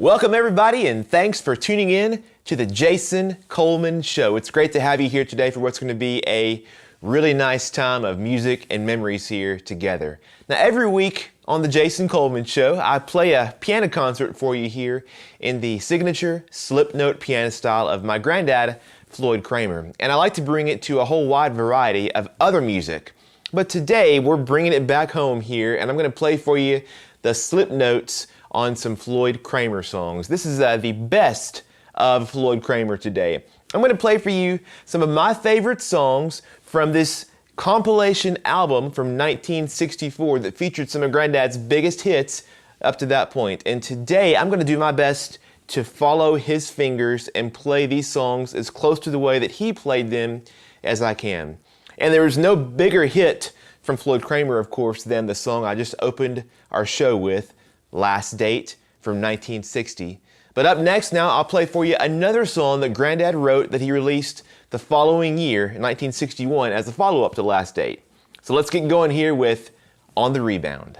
Welcome everybody, and thanks for tuning in to the Jason Coleman Show. It's great to have you here today for what's going to be a really nice time of music and memories here together. Now every week on the Jason Coleman Show, I play a piano concert for you here in the signature slip note piano style of my granddad, Floyd Kramer. And I like to bring it to a whole wide variety of other music. But today we're bringing it back home here, and I'm going to play for you the slip notes on some Floyd Kramer songs. This is the best of Floyd Kramer today. I'm going to play for you some of my favorite songs from this compilation album from 1964 that featured some of Granddad's biggest hits up to that point. And today I'm going to do my best to follow his fingers and play these songs as close to the way that he played them as I can. And there is no bigger hit from Floyd Kramer, of course, than the song I just opened our show with, Last Date from 1960. But up next now, I'll play for you another song that Granddad wrote that he released the following year, in 1961, as a follow-up to Last Date. So let's get going here with On the Rebound.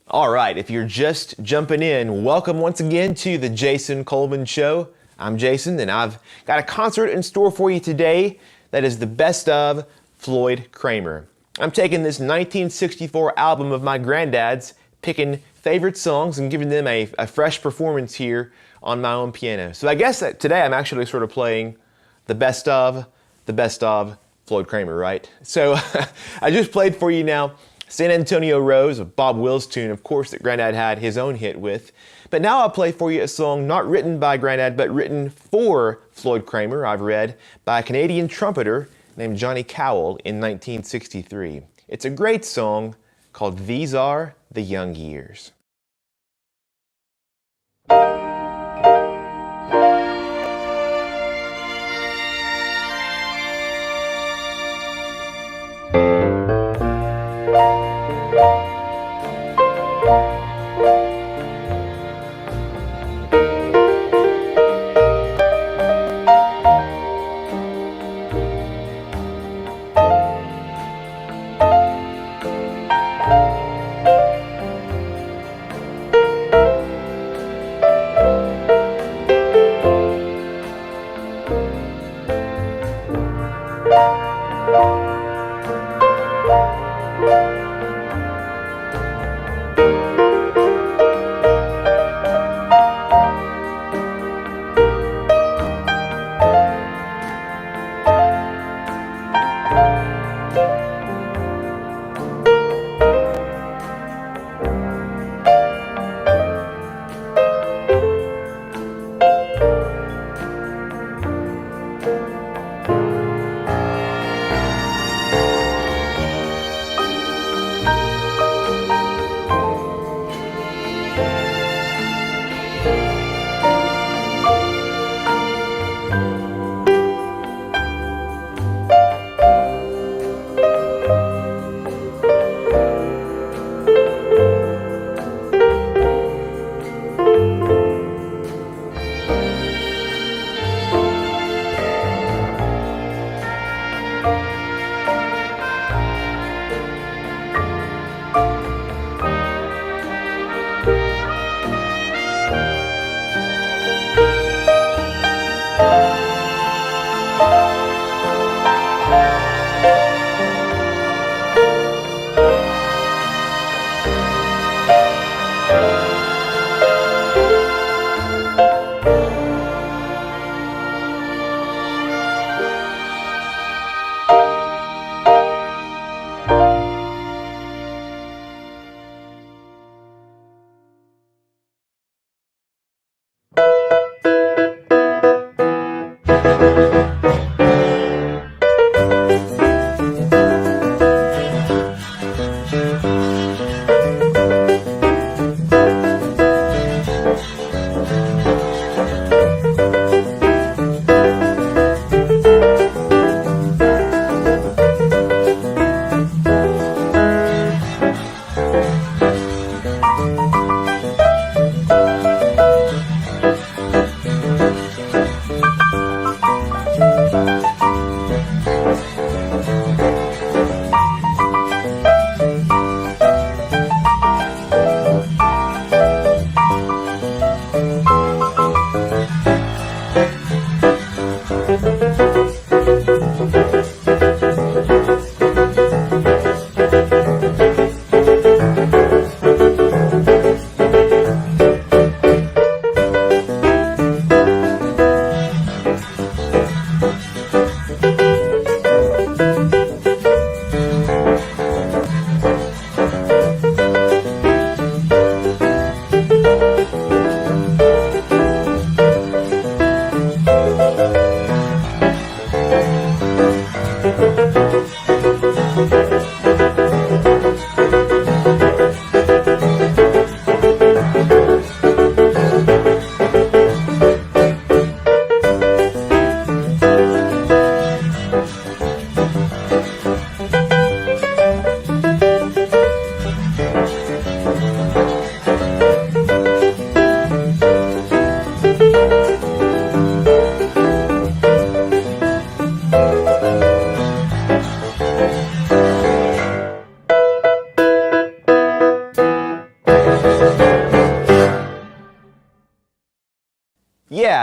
All right, if you're just jumping in, welcome once again to the Jason Coleman Show. I'm Jason, and I've got a concert in store for you today that is the best of Floyd Kramer. I'm taking this 1964 album of my granddad's, picking favorite songs and giving them a fresh performance here on my own piano. So I guess that today I'm actually sort of playing the best of Floyd Kramer, right? So I just played for you now San Antonio Rose, a Bob Wills tune, of course, that Granddad had his own hit with. But now I'll play for you a song not written by Granddad, but written for Floyd Kramer, I've read, by a Canadian trumpeter named Johnny Cowell in 1963. It's a great song called These Are the Young Years.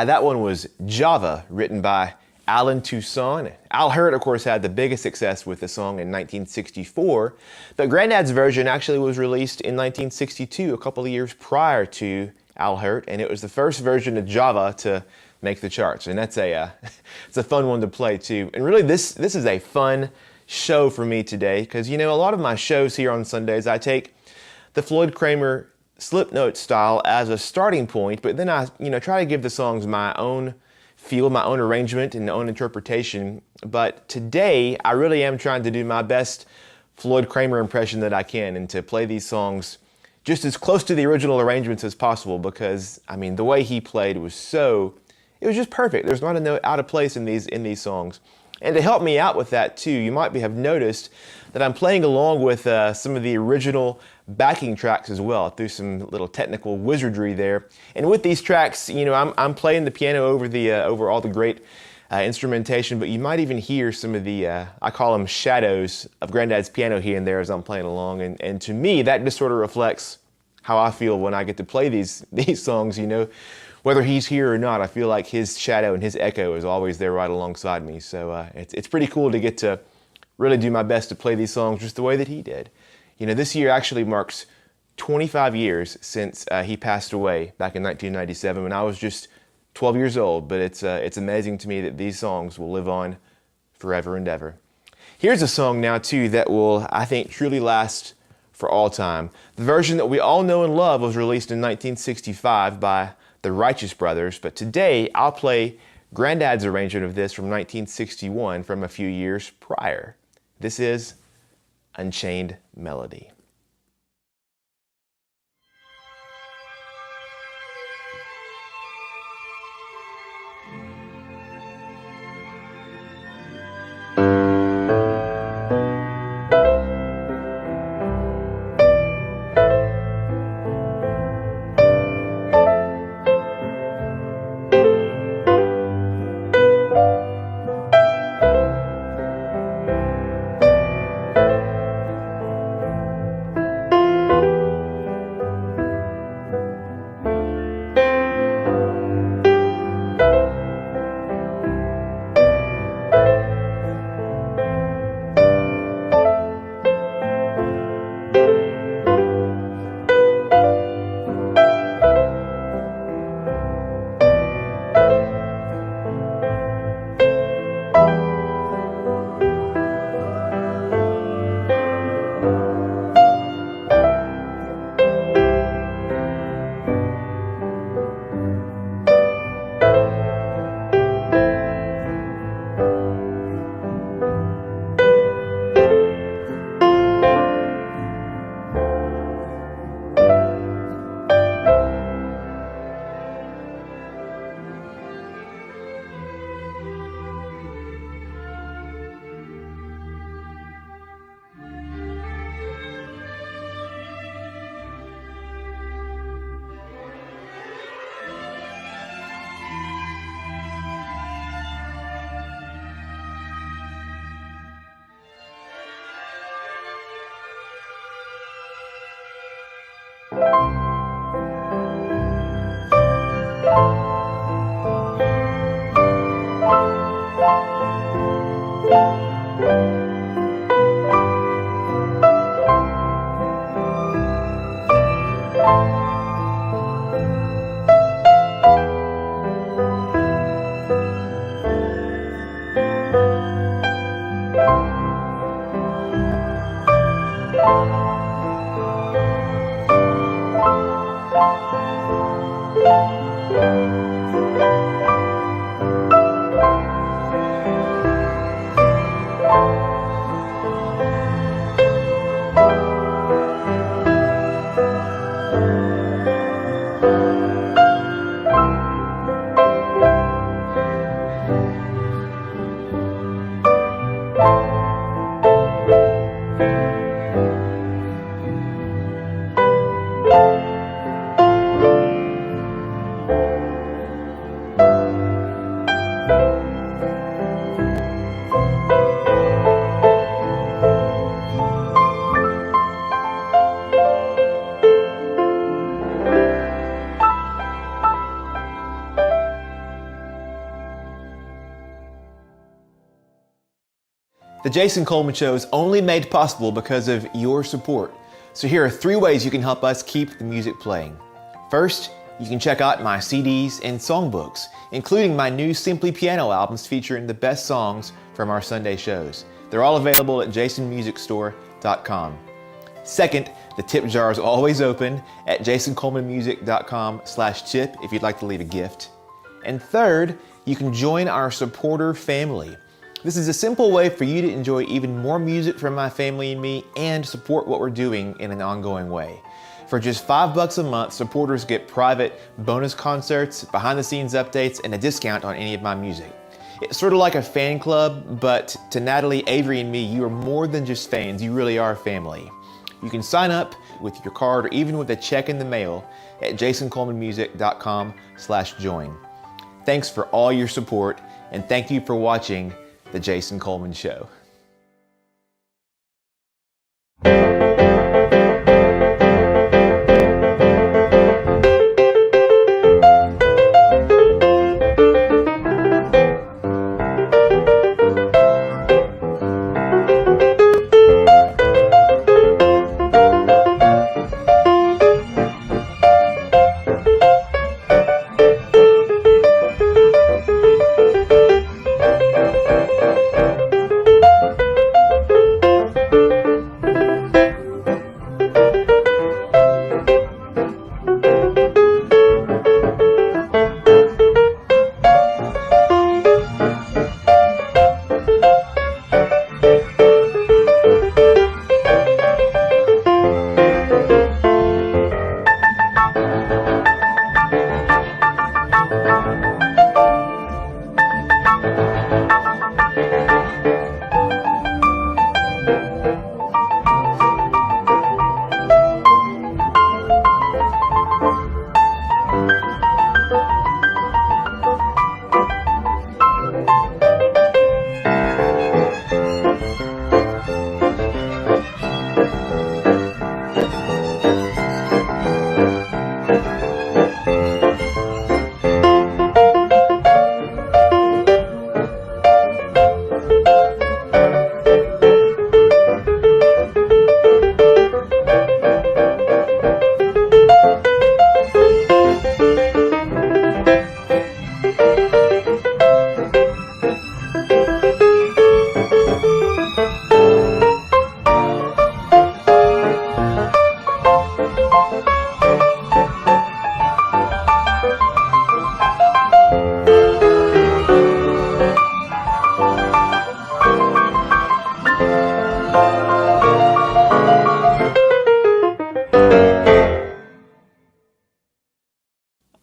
that one was Java, written by Alan Toussaint. Al Hurt, of course, had the biggest success with the song in 1964, but Grandad's version actually was released in 1962, a couple of years prior to Al Hurt, and it was the first version of Java to make the charts. And that's it's a fun one to play too. And really, this is a fun show for me today, because a lot of my shows here on Sundays, I take the Floyd Kramer Slipknot style as a starting point, but then I try to give the songs my own feel, my own arrangement, and my own interpretation. But today, I really am trying to do my best Floyd Kramer impression that I can, and to play these songs just as close to the original arrangements as possible, because the way he played was it was just perfect. There's not a note out of place in these songs. And to help me out with that too, you might have noticed that I'm playing along with some of the original backing tracks as well, through some little technical wizardry there. And with these tracks, I'm playing the piano over all the great instrumentation, but you might even hear some of the, I call them shadows of Granddad's piano here and there as I'm playing along. And to me, that just sort of reflects how I feel when I get to play these songs, Whether he's here or not, I feel like his shadow and his echo is always there right alongside me. So it's pretty cool to get to really do my best to play these songs just the way that he did. This year actually marks 25 years since he passed away back in 1997 when I was just 12 years old. But it's amazing to me that these songs will live on forever and ever. Here's a song now too that will, I think, truly last for all time. The version that we all know and love was released in 1965 by the Righteous Brothers, but today I'll play Granddad's arrangement of this from 1961, from a few years prior. This is Unchained Melody. The Jason Coleman Show is only made possible because of your support. So here are 3 ways you can help us keep the music playing. First, you can check out my CDs and songbooks, including my new Simply Piano albums featuring the best songs from our Sunday shows. They're all available at jasonmusicstore.com. Second, the tip jar is always open at jasoncolemanmusic.com/tip if you'd like to leave a gift. And third, you can join our supporter family. This is a simple way for you to enjoy even more music from my family and me and support what we're doing in an ongoing way. For just $5 a month, supporters get private bonus concerts, behind-the-scenes updates, and a discount on any of my music. It's sort of like a fan club, but to Natalie, Avery, and me, you are more than just fans, you really are family. You can sign up with your card or even with a check in the mail at jasoncolemanmusic.com/join. Thanks for all your support, and thank you for watching The Jason Coleman Show.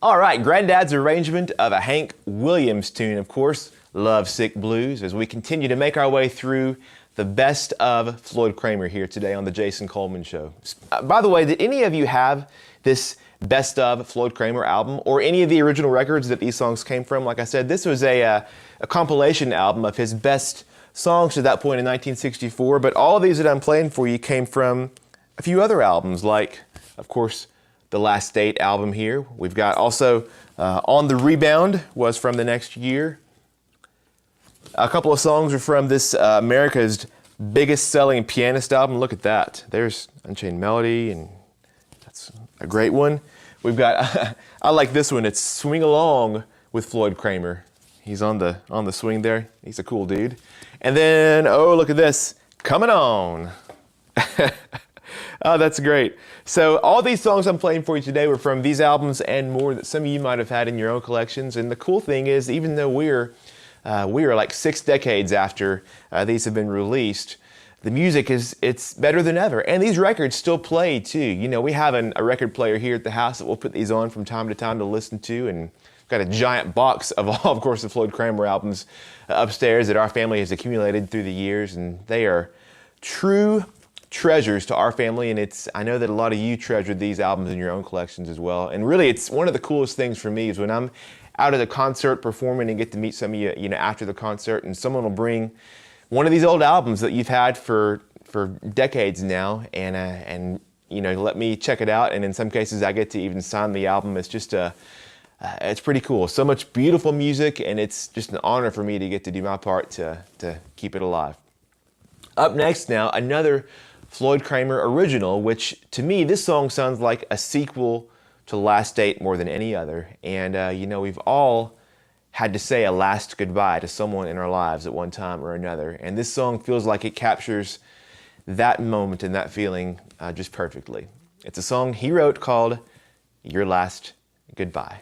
All right, Granddad's arrangement of a Hank Williams tune, of course, Love Sick Blues, as we continue to make our way through the best of Floyd Cramer here today on The Jason Coleman Show. By the way, did any of you have this best of Floyd Cramer album or any of the original records that these songs came from? Like I said, this was a compilation album of his best songs to that point in 1964, but all of these that I'm playing for you came from a few other albums, like, of course, the Last Date album here. We've got also On the Rebound was from the next year. A couple of songs are from this America's biggest selling pianist album. Look at that. There's Unchained Melody, and that's a great one. We've got, I like this one. It's Swing Along with Floyd Kramer. He's on the swing there. He's a cool dude. And then, oh, look at this. Coming On. Oh, that's great. So all these songs I'm playing for you today were from these albums and more that some of you might have had in your own collections. And the cool thing is, even though we are like 6 decades after these have been released, the music it's better than ever. And these records still play too. You know, we have a record player here at the house that we'll put these on from time to time to listen to, and got a giant box of all, of course, the Floyd Kramer albums upstairs that our family has accumulated through the years, and they are true treasures to our family, and I know that a lot of you treasured these albums in your own collections as well. And really, it's one of the coolest things for me is when I'm out at a concert performing and get to meet some of you, after the concert, and someone will bring one of these old albums that you've had for decades now, and let me check it out. And in some cases, I get to even sign the album. It's just it's pretty cool. So much beautiful music, and it's just an honor for me to get to do my part to keep it alive. Up next now, another Floyd Kramer original, which to me, this song sounds like a sequel to Last Date more than any other. And we've all had to say a last goodbye to someone in our lives at one time or another. And this song feels like it captures that moment and that feeling just perfectly. It's a song he wrote called Your Last Goodbye.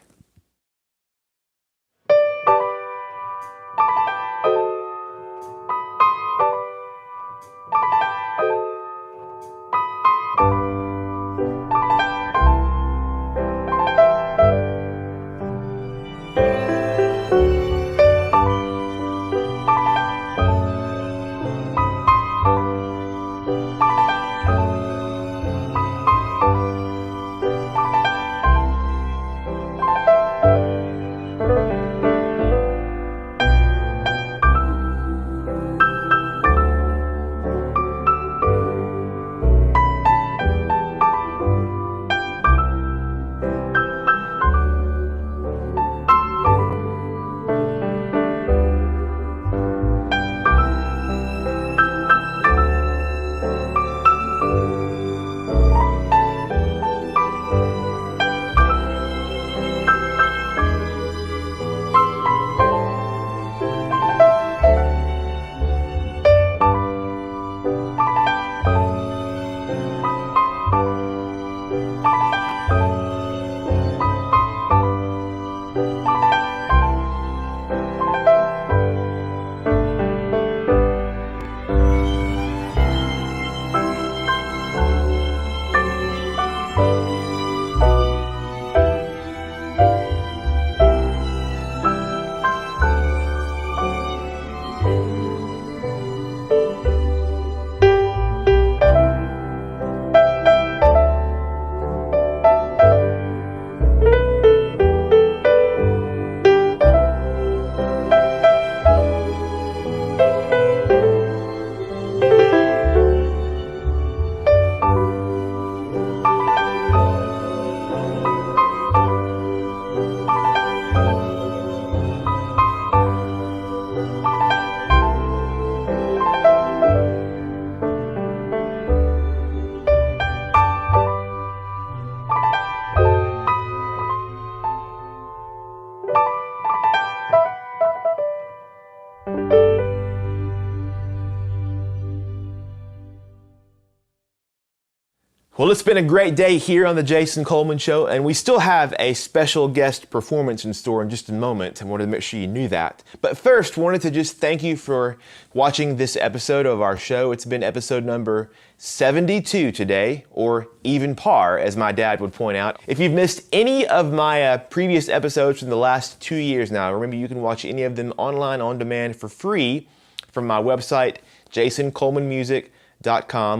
Well, it's been a great day here on the Jason Coleman Show, and we still have a special guest performance in store in just a moment. I wanted to make sure you knew that. But first, wanted to just thank you for watching this episode of our show. It's been episode number 72 today, or even par, as my dad would point out. If you've missed any of my previous episodes from the last 2 years now, remember you can watch any of them online on demand for free from my website, jasoncolemanmusic.com,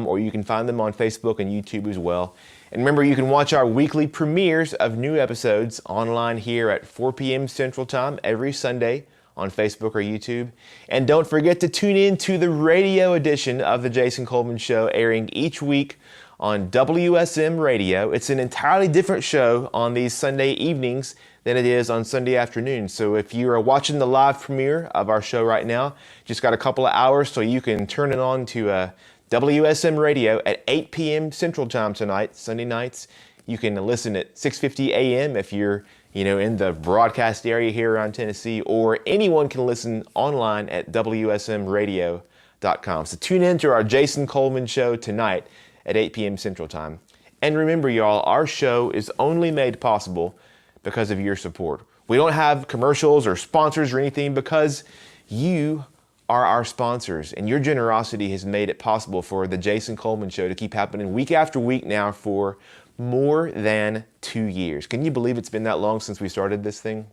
or you can find them on Facebook and YouTube as well. And remember, you can watch our weekly premieres of new episodes online here at 4 p.m. Central Time every Sunday on Facebook or YouTube. And don't forget to tune in to the radio edition of the Jason Coleman Show, airing each week on WSM Radio. It's an entirely different show on these Sunday evenings than it is on Sunday afternoons. So if you are watching the live premiere of our show right now, just got a couple of hours so you can turn it on to WSM Radio at 8 p.m. Central Time tonight, Sunday nights. You can listen at 6:50 a.m. if you're in the broadcast area here around Tennessee, or anyone can listen online at WSMradio.com. So tune in to our Jason Coleman Show tonight at 8 p.m. Central Time. And remember, y'all, our show is only made possible because of your support. We don't have commercials or sponsors or anything because you are our sponsors, and your generosity has made it possible for the Jason Coleman Show to keep happening week after week now for more than 2 years. Can you believe it's been that long since we started this thing?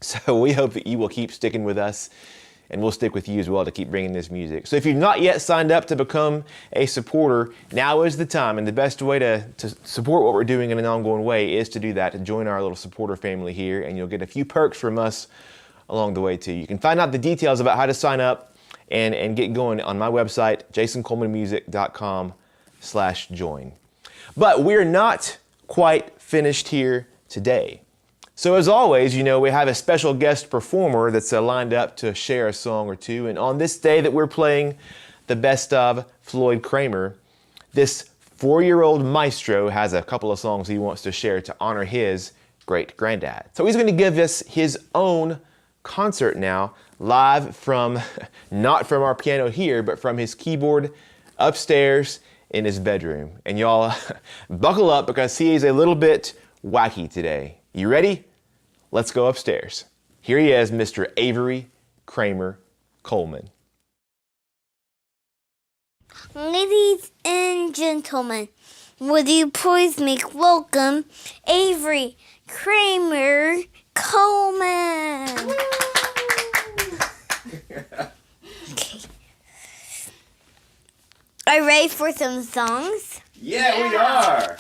So we hope that you will keep sticking with us, and we'll stick with you as well to keep bringing this music. So if you've not yet signed up to become a supporter, now is the time, and the best way to support what we're doing in an ongoing way is to do that, to join our little supporter family here, and you'll get a few perks from us along the way too. You can find out the details about how to sign up and get going on my website, jasoncolemanmusic.com/join. But we're not quite finished here today. So as always, we have a special guest performer that's lined up to share a song or two. And on this day that we're playing the best of Floyd Cramer, this 4-year-old maestro has a couple of songs he wants to share to honor his great granddad. So he's going to give us his own concert now, live from, not from our piano here, but from his keyboard upstairs in his bedroom. And y'all, buckle up because he is a little bit wacky today. You ready? Let's go upstairs. Here he is, Mr. Avery Kramer Coleman. Ladies and gentlemen, would you please make welcome Avery Kramer Coleman? Okay. Are you ready for some songs? Yeah, we are.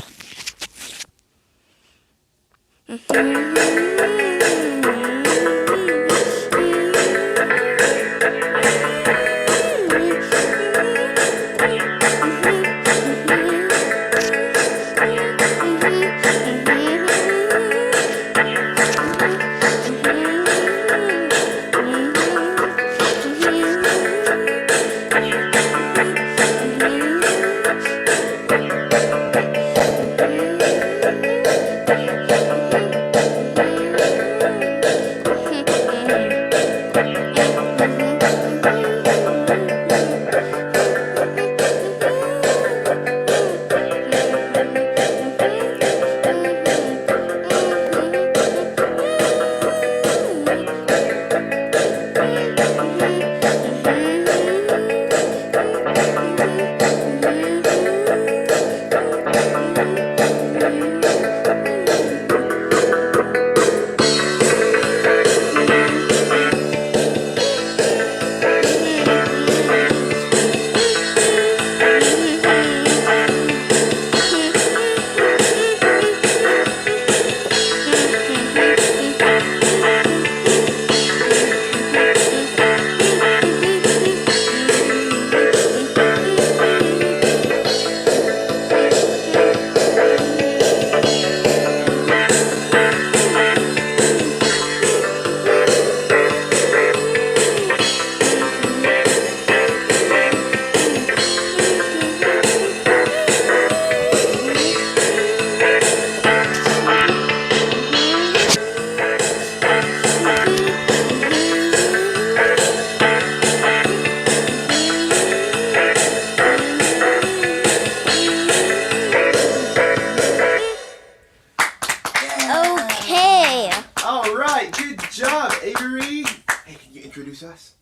Avery. Hey, can you introduce us?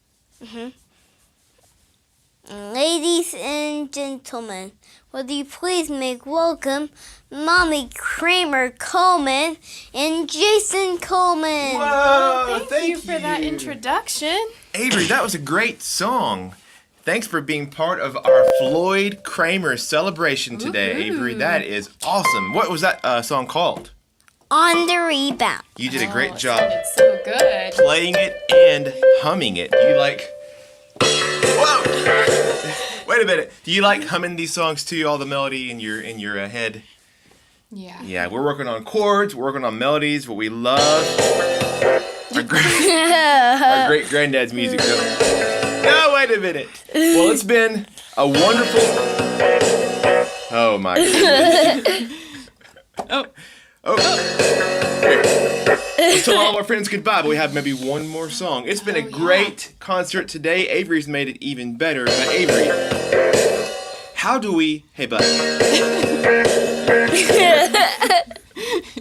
Ladies and gentlemen, would you please make welcome Mommy Kramer Coleman and Jason Coleman. Whoa, Thank you for that introduction. Avery, that was a great song. Thanks for being part of our Floyd Kramer celebration today, Avery. That is awesome. What was that song called? On the Rebound. You did a great job It's so good. playing it and humming it. Do you like... Whoa! Wait a minute. Do you like humming these songs too, all the melody in your head? Yeah. Yeah, we're working on chords, we're working on melodies, what we love. Our great granddad's music. No, wait a minute. Well, it's been a wonderful... Oh, my goodness. Here. Let's tell all our friends goodbye, but we have maybe one more song. It's been a great concert today. Avery's made it even better. But Avery, how do we... Hey, bud.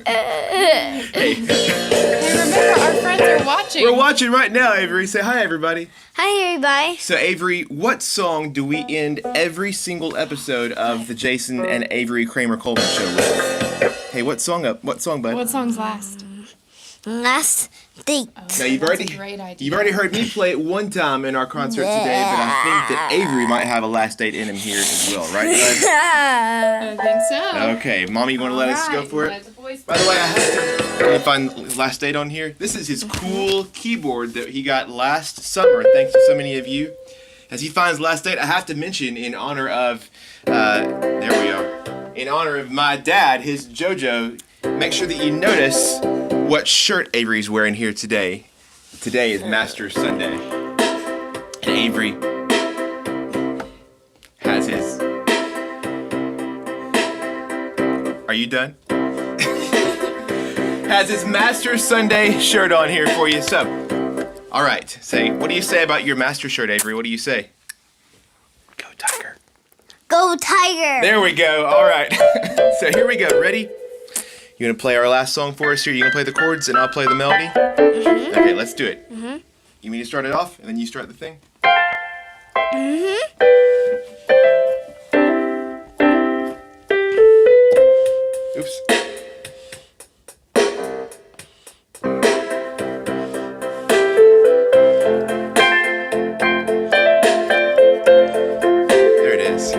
Hey. Remember, our friends are watching. We're watching right now, Avery. Say hi, everybody. Hi, everybody. So, Avery, what song do we end every single episode of the Jason and Avery Kramer Coleman Show with? Hey, what song, bud? What song's last? Last date. Now, you've That's a great idea. You've already heard me play it one time in our concert today, but I think that Avery might have a last date in him here as well, right, bud? I think so. Okay, Mommy, you want to let us go for it? Let the boys By the way, I have to... Can you find his last date on here? This is his cool keyboard that he got last summer, thanks to so many of you. As he finds last date, I have to mention in honor of... there we are. In honor of my dad, his JoJo, make sure that you notice what shirt Avery's wearing here today. Today is Master Sunday. And Avery, you done? Has his Master Sunday shirt on here for you. So, all right. Say, what do you say about your Master shirt, Avery? What do you say? Go Tiger. Go Tiger. There we go. All right. So here we go. Ready? You gonna play our last song for us here? You gonna play the chords and I'll play the melody? Mm-hmm. Okay, let's do it. Mm-hmm. You mean to start it off and then you start the thing? Mm-hmm. Oops. There it is.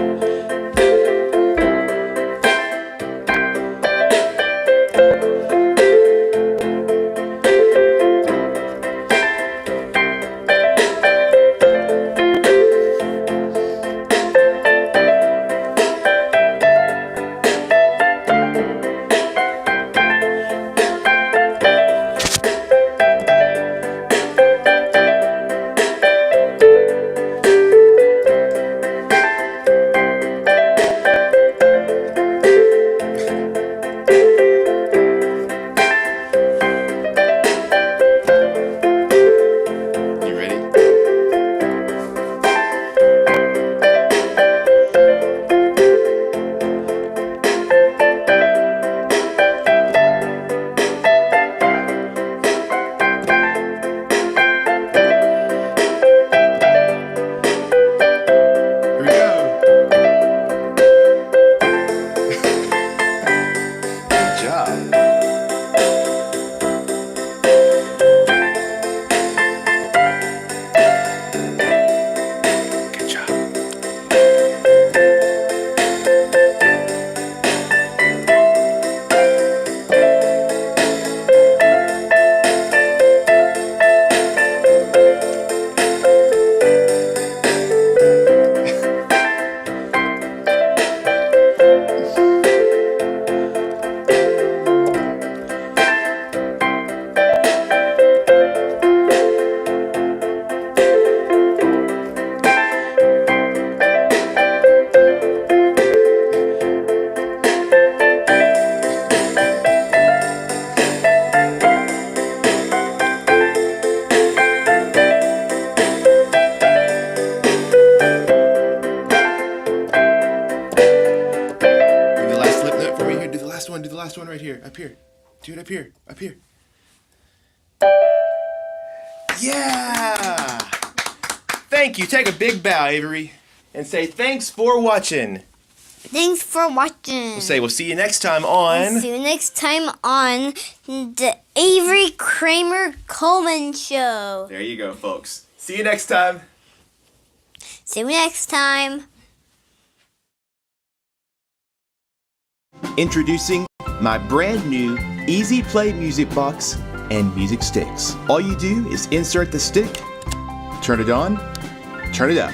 last one right here. Up here. Do it up here. Up here. Yeah! Thank you. Take a big bow, Avery. And say thanks for watching. Thanks for watching. We'll see you next time on... See you next time on the Avery Kramer Coleman Show. There you go, folks. See you next time. See you next time. Introducing my brand new Easy Play music box and music sticks. All you do is insert the stick, turn it on, turn it up.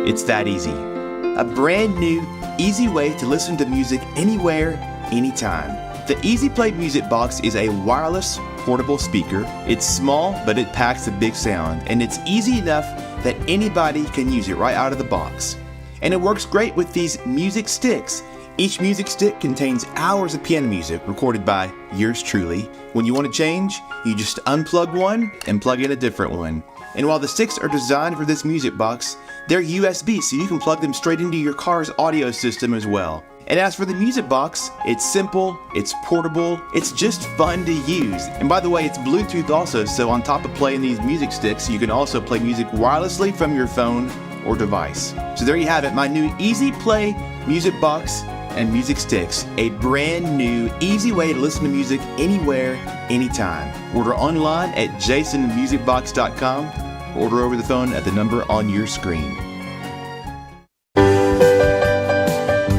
It's that easy. A brand new, easy way to listen to music anywhere, anytime. The Easy Play music box is a wireless, portable speaker. It's small, but it packs a big sound, and it's easy enough that anybody can use it right out of the box. And it works great with these music sticks. Each music stick contains hours of piano music recorded by yours truly. When you want to change, you just unplug one and plug in a different one. And while the sticks are designed for this music box, they're USB, so you can plug them straight into your car's audio system as well. And as for the music box, it's simple, it's portable, it's just fun to use. And by the way, it's Bluetooth also, so on top of playing these music sticks, you can also play music wirelessly from your phone or device. So there you have it, my new Easy Play music box and music sticks. A brand new, easy way to listen to music anywhere, anytime. Order online at jasonmusicbox.com. Order over the phone at the number on your screen.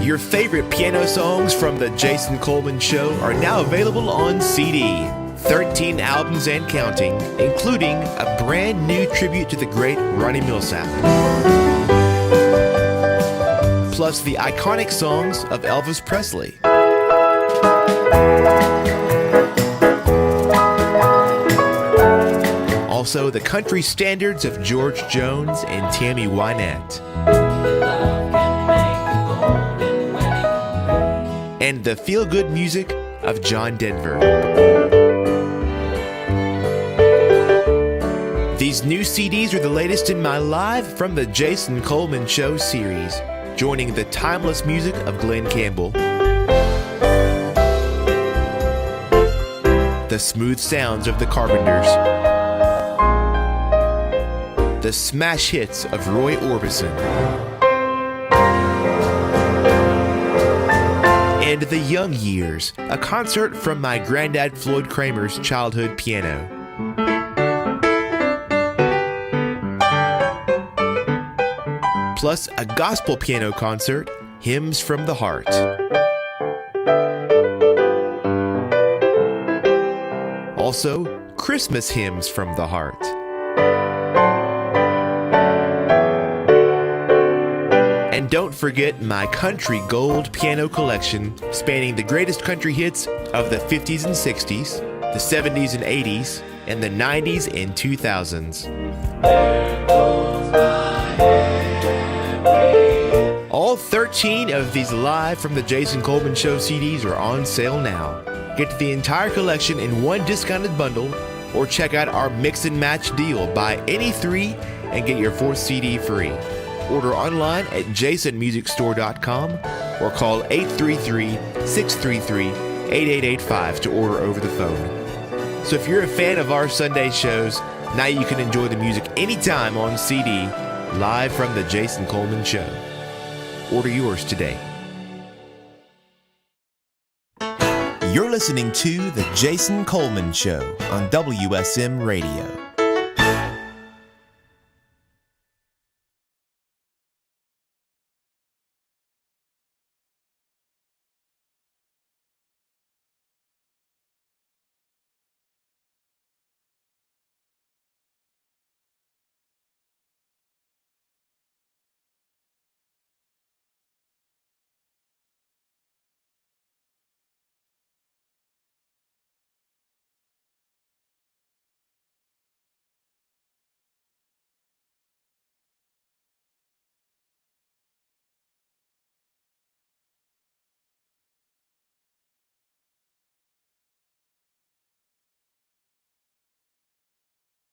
Your favorite piano songs from the Jason Coleman Show are now available on CD. 13 albums and counting, including a brand new tribute to the great Ronnie Milsap. Plus the iconic songs of Elvis Presley. Also the country standards of George Jones and Tammy Wynette. and the feel-good music of John Denver. These new CDs are the latest in my Live from the Jason Coleman Show series, joining the timeless music of Glenn Campbell, the smooth sounds of the Carpenters, the smash hits of Roy Orbison, and The Young Years, a concert from my granddad Floyd Kramer's childhood piano. Plus a gospel piano concert, Hymns from the Heart. Also, Christmas hymns from the heart. And don't forget my country gold piano collection spanning the greatest country hits of the 50s and 60s, the 70s and 80s, and the 90s and 2000s. All 13 of these Live from the Jason Coleman Show CDs are on sale now. Get the entire collection in one discounted bundle, or check out our mix and match deal. Buy any 3 and get your 4th CD free. Order online at jasonmusicstore.com or call 833-633-8885 to order over the phone. So if you're a fan of our Sunday shows, now you can enjoy the music anytime on CD, Live from the Jason Coleman Show. Order yours today. You're listening to The Jason Coleman Show on WSM Radio.